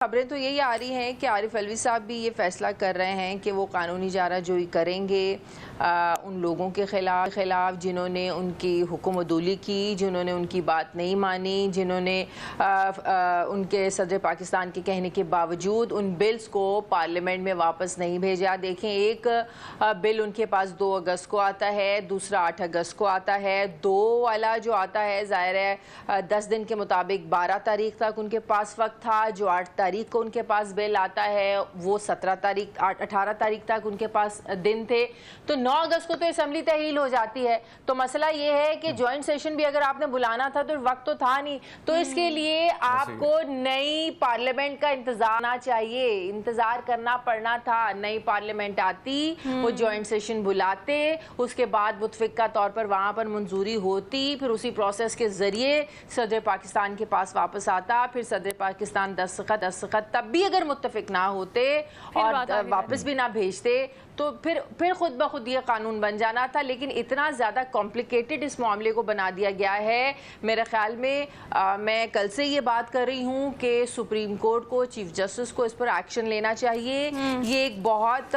खबरें तो यही आ रही हैं कि आरिफ अलवी साहब भी ये फैसला कर रहे हैं कि वो कानूनी चाराजोई करेंगे उन लोगों के खिलाफ जिन्होंने उनकी हुक्म-उदूली की, जिन्होंने उनकी बात नहीं मानी, जिन्होंने उनके सदर पाकिस्तान के कहने के बावजूद उन बिल्स को पार्लियामेंट में वापस नहीं भेजा। देखें, एक बिल उनके पास 2 अगस्त को आता है, दूसरा 8 अगस्त को आता है। 2 वाला जो आता है ज़ाहिर है 10 दिन के मुताबिक 12 तारीख तक उनके पास वक्त था। जो 8 तारीख को उनके पास बिल आता है वो 18 तारीख तक उनके पास दिन थे। तो 9 अगस्त को तो असेंबली तहलील हो जाती है। तो मसला ये है कि जॉइंट सेशन भी अगर आपने बुलाना था तो वक्त तो था नहीं, तो इसके लिए आपको नई पार्लियामेंट का इंतजार करना पड़ना था। नई पार्लियामेंट आती, वो जॉइंट सेशन बुलाते, उसके बाद मुतफिका तौर पर वहां पर मंजूरी होती, फिर उसी प्रोसेस के जरिए सदर पाकिस्तान के पास वापस आता, फिर सदर पाकिस्तान दस्तखत तब भी अगर मुत्तफिक ना होते और वापस भी ना भेजते तो फिर खुद ब खुद ये कानून बन जाना था। लेकिन इतना ज़्यादा कॉम्प्लिकेटेड इस मामले को बना दिया गया है। मेरे ख्याल में मैं कल से ये बात कर रही हूँ कि सुप्रीम कोर्ट को, चीफ जस्टिस को इस पर एक्शन लेना चाहिए। ये एक बहुत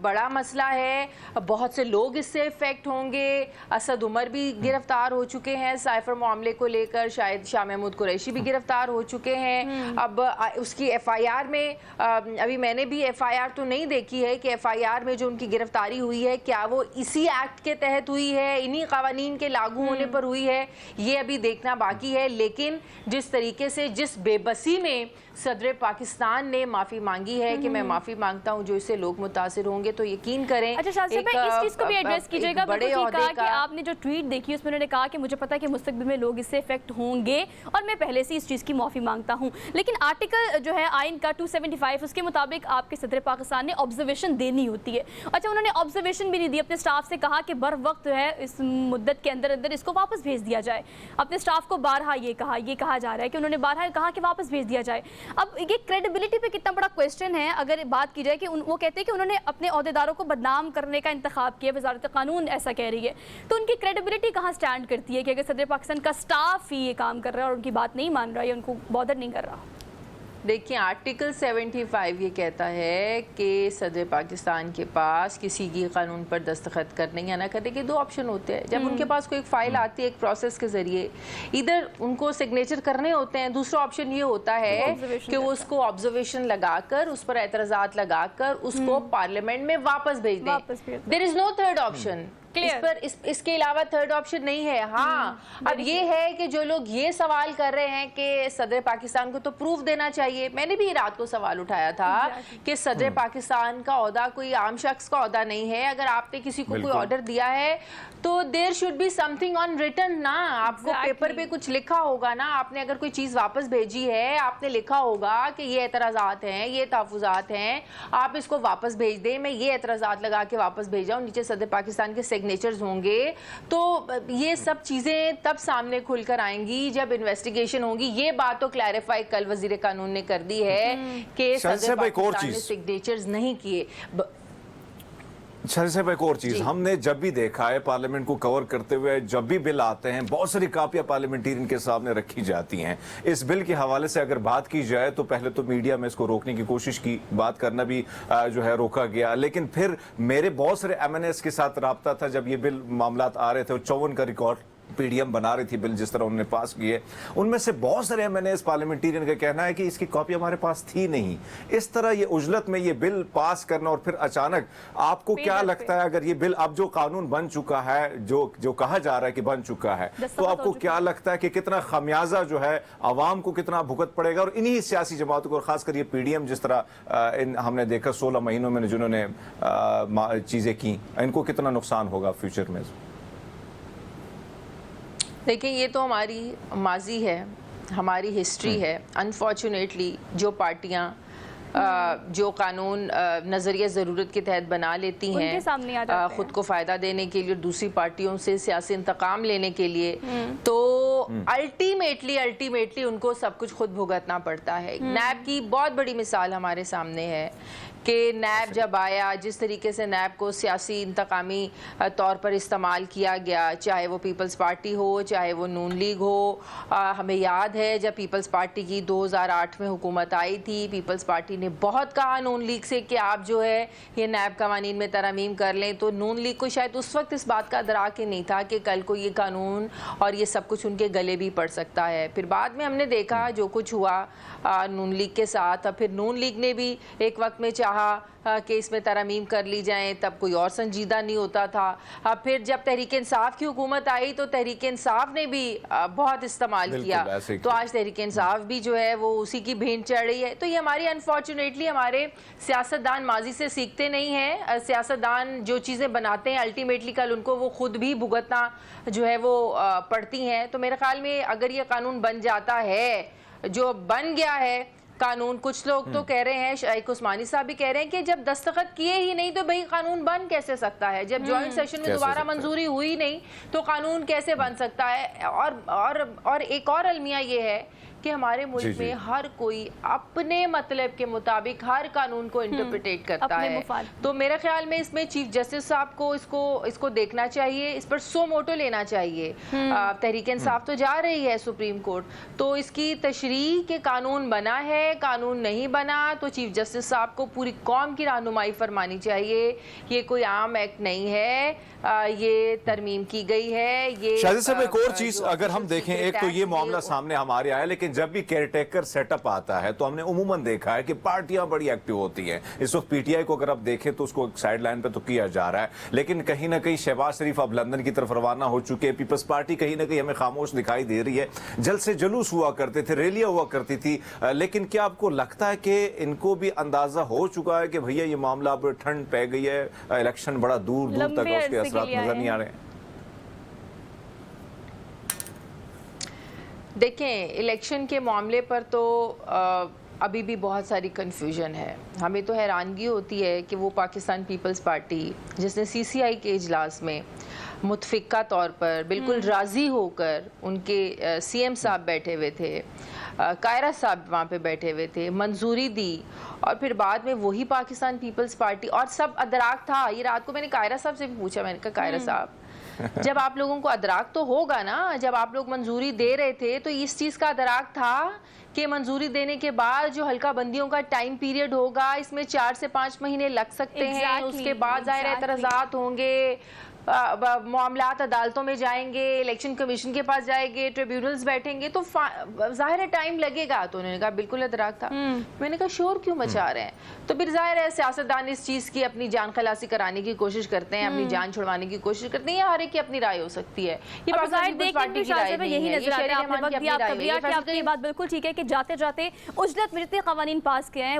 बड़ा मसला है, बहुत से लोग इससे इफेक्ट होंगे। असद उमर भी गिरफ्तार हो चुके हैं साइफर मामले को लेकर, शायद शाह महमूद कुरैशी भी गिरफ्तार हो चुके हैं। अब उसकी FIR में अभी मैंने भी FIR तो नहीं देखी है कि FIR में जो उनकी गिरफ्तारी हुई है क्या वो इसी एक्ट के तहत हुई है, इन्हीं कवानीन के लागू होने पर हुई है, ये अभी देखना बाकी है। लेकिन जिस तरीके से, जिस बेबसी में सदर पाकिस्तान ने माफ़ी मांगी है कि मैं माफ़ी मांगता हूं जो इससे लोग मुतासिर होंगे, तो यकीन करें। अच्छा शाह साहब, इस चीज़ को भी एड्रेस कीजिएगा। बड़े कहा कि आपने जो ट्वीट देखी उसमें उन्होंने कहा कि मुझे पता है कि मुस्तकबिल में लोग इससे इफेक्ट होंगे और मैं पहले से इस चीज़ की माफ़ी मांगता हूँ। लेकिन आर्टिकल जो है आइन का 275 उसके मुताबिक आपके सदर पाकिस्तान ने ऑब्जर्वेशन देनी होती है। अच्छा, उन्होंने ऑब्जर्वेशन भी नहीं दी, अपने स्टाफ से कहा कि बर वक्त जो है इस मुद्दत के अंदर अंदर इसको वापस भेज दिया जाए। अपने स्टाफ को बारहा ये कहा जा रहा है कि उन्होंने बारहा कहा कि वापस भेज दिया जाए। अब ये क्रेडिबिलिटी पे कितना बड़ा क्वेश्चन है अगर बात की जाए कि वो कहते हैं कि उन्होंने अपने ओहदेदारों को बदनाम करने का इंतखाब किया, वजारत कानून ऐसा कह रही है, तो उनकी क्रेडिबिलिटी कहाँ स्टैंड करती है कि अगर सदर पाकिस्तान का स्टाफ ही ये काम कर रहा है और उनकी बात नहीं मान रहा है या उनको बॉदर नहीं कर रहा। देखिए, आर्टिकल 75 ये कहता है कि सदर पाकिस्तान के पास किसी की कानून पर दस्तखत करने या ना करने के 2 ऑप्शन होते हैं। जब उनके पास कोई फाइल आती है एक प्रोसेस के जरिए, इधर उनको सिग्नेचर करने होते हैं, दूसरा ऑप्शन ये होता है कि वो उसको ऑब्जर्वेशन लगाकर, उस पर एतराज़ात लगाकर उसको पार्लियामेंट में वापस भेज दें। There is no third option. इसके अलावा थर्ड ऑप्शन नहीं है। हाँ, अब ये है कि जो लोग ये सवाल कर रहे हैं कि सदर पाकिस्तान को तो प्रूफ देना चाहिए। मैंने भी रात को सवाल उठाया था कि सदर पाकिस्तान का ओहदा कोई आम शख्स का ओहदा नहीं है। अगर आपने किसी को कोई ऑर्डर दिया है तो there should be something on written ना। आपको पेपर पे कुछ लिखा होगा ना। आपने अगर कोई चीज वापस भेजी है, आपने लिखा होगा कि ये एतराज़ात हैं, ये तहफ़्फ़ुज़ात हैं, आप इसको वापस भेज दें, मैं ये एतराज़ात लगा के वापस भेजा, नीचे सदर पाकिस्तान के सिग्नेचर्स होंगे। तो ये सब चीजें तब सामने खुलकर आएंगी जब इन्वेस्टिगेशन होगी। ये बात तो क्लैरिफाई कल वजीर कानून ने कर दी है कि सदर पाकिस्तान ने सिग्नेचर्स नहीं किए। शाह साहब, एक और चीज हमने जब भी देखा है पार्लियामेंट को कवर करते हुए, जब भी बिल आते हैं बहुत सारी कापियां पार्लियामेंटेरियन के सामने रखी जाती हैं। इस बिल के हवाले से अगर बात की जाए तो पहले तो मीडिया में इसको रोकने की कोशिश की, बात करना भी जो है रोका गया। लेकिन फिर मेरे बहुत सारे MNAs के साथ रब्ता था जब ये बिल मामलात आ रहे थे, 54 का रिकॉर्ड PDM बना रही थी बिल जिस तरह उन्होंने पास किए। उनमें से बहुत सारे MNAs पार्लियामेंटेरियन का कहना है कि इसकी कॉपी हमारे पास थी नहीं। इस तरह ये उजलत में ये बिल पास करना और फिर अचानक आपको क्या लगता है, अगर ये बिल अब जो कानून बन चुका है, जो कहा जा रहा है कि बन चुका है, तो आपको क्या लगता है कि कितना खमियाजा जो है आवाम को कितना भुगत पड़ेगा और इन्हीं सियासी जमातों को, और खासकर ये PDM जिस तरह हमने देखा 16 महीनों में जिन्होंने चीजें की, इनको कितना नुकसान होगा फ्यूचर में? देखिए, ये तो हमारी माजी है, हमारी हिस्ट्री है। अनफॉर्चुनेटली जो पार्टियां जो कानून नज़रिया ज़रूरत के तहत बना लेती हैं खुद को फ़ायदा देने के लिए, दूसरी पार्टियों से सियासी इंतकाम लेने के लिए, तो अल्टीमेटली उनको सब कुछ खुद भुगतना पड़ता है। नैब की बहुत बड़ी मिसाल हमारे सामने है कि नैब जब आया, जिस तरीके से नैब को सियासी इंतकामी तौर पर इस्तेमाल किया गया, चाहे वो पीपल्स पार्टी हो, चाहे वो नून लीग हो। हमें याद है जब पीपल्स पार्टी की 2008 में हुकूमत आई थी, पीपल्स पार्टी ने बहुत कहा नून लीग से कि आप जो है ये नैब कवानीन में तरमीम कर लें। तो नून लीग को शायद उस वक्त इस बात का अदराक ही नहीं था कि कल को ये कानून और ये सब कुछ उनके गले भी पड़ सकता है। फिर बाद में हमने देखा जो कुछ हुआ नून लीग के साथ। फिर नून लीग ने भी एक वक्त में चाहा कि इसमें तरमीम कर ली जाएं, तब कोई और संजीदा नहीं होता था। फिर जब तहरीक इंसाफ की हुकूमत आई तो तहरीक इंसाफ ने भी बहुत इस्तेमाल किया। तो आज तहरीक इंसाफ भी जो है वो उसी की भेंट चढ़ रही है। तो ये हमारी अनफॉर्चुनेटली हमारे सियासतदान माजी से सीखते नहीं हैं। सियासतदान जो चीज़ें बनाते हैं अल्टीमेटली कल उनको वो खुद भी भुगतना जो है वो पड़ती हैं। तो मेरे ख्याल में अगर ये कानून बन जाता है, जो बन गया है कानून, कुछ लोग तो कह रहे हैं, शाइक उस्मानी साहब भी कह रहे हैं कि जब दस्तखत किए ही नहीं तो भाई कानून बन कैसे सकता है? जब जॉइंट सेशन में दोबारा मंजूरी हुई नहीं तो कानून कैसे बन सकता है? और एक और अलमिया ये है कि हमारे मुल्क में हर कोई अपने मतलब के मुताबिक हर कानून को इंटरप्रिटेट करता है। तो मेरे ख्याल में इसमें चीफ जस्टिस साहब को इसको देखना चाहिए, इस पर सो मोटो लेना चाहिए। तहरीक इंसाफ तो जा रही है सुप्रीम कोर्ट, तो इसकी तशरीह के कानून बना है, कानून नहीं बना तो चीफ जस्टिस साहब को पूरी कौम की रहनुमाई फरमानी चाहिए। ये कोई आम एक्ट नहीं है, ये तरमीम की गई है। ये शाहिद साहब एक और चीज अगर हम देखें, एक तो ये मामला सामने हमारे आया, लेकिन जब भी केयरटेकर सेटअप आता है तो हमने उमूमन देखा है कि पार्टियां बड़ी एक्टिव होती हैं। इस वक्त पीटीआई को अगर आप देखें तो उसको साइड लाइन पे तो किया जा रहा है, लेकिन कहीं ना कहीं शहबाज शरीफ अब लंदन की तरफ रवाना हो चुके हैं। पीपल्स पार्टी कहीं ना कहीं हमें खामोश दिखाई दे रही है। जल्द से जुलूस हुआ करते थे, रैलियां हुआ करती थी, लेकिन क्या आपको लगता है कि इनको भी अंदाजा हो चुका है कि भैया ये मामला अब ठंड पै गई है, इलेक्शन बड़ा दूर दूर तक उसके असरात नजर नहीं आ रहे हैं? देखें, इलेक्शन के मामले पर तो अभी भी बहुत सारी कन्फ्यूजन है। हमें तो हैरानगी होती है कि वो पाकिस्तान पीपल्स पार्टी जिसने सीसीआई के इजलास में मुतफिका तौर पर बिल्कुल राज़ी होकर, उनके सीएम साहब बैठे हुए थे, कायरा साहब वहाँ पे बैठे हुए थे, मंजूरी दी, और फिर बाद में वही पाकिस्तान पीपल्स पार्टी और सब अदराक था। ये रात को मैंने कायरा साहब से भी पूछा, मैंने कहा कायरा साहब जब आप लोगों को अदराक तो होगा ना, जब आप लोग मंजूरी दे रहे थे तो इस चीज़ का अदराक था कि मंजूरी देने के बाद जो हल्का बंदियों का टाइम पीरियड होगा इसमें 4 से 5 महीने लग सकते हैं, उसके बाद ज़ाहिर एतराज़ात होंगे, मामलात अदालतों में जाएंगे, इलेक्शन कमीशन के पास जाएंगे, ट्रिब्यूनल्स बैठेंगे, तो जाहिर है टाइम लगेगा। तो उन्होंने कहा बिल्कुल अदराक था। मैंने कहा शोर क्यों मचा रहे हैं? तो फिर जाहिर है सियासतदान इस चीज़ की अपनी जान खलासी कराने की कोशिश करते हैं, अपनी जान छुड़वाने की कोशिश करते हैं। हर एक की अपनी राय हो सकती है, ये पार्टी की राय नहीं है, ये शहरी रहमान की अपनी राय है। आपकी बात बिल्कुल ठीक है कि जाते जाते उजलत में जितने कवानीन पास किए हैं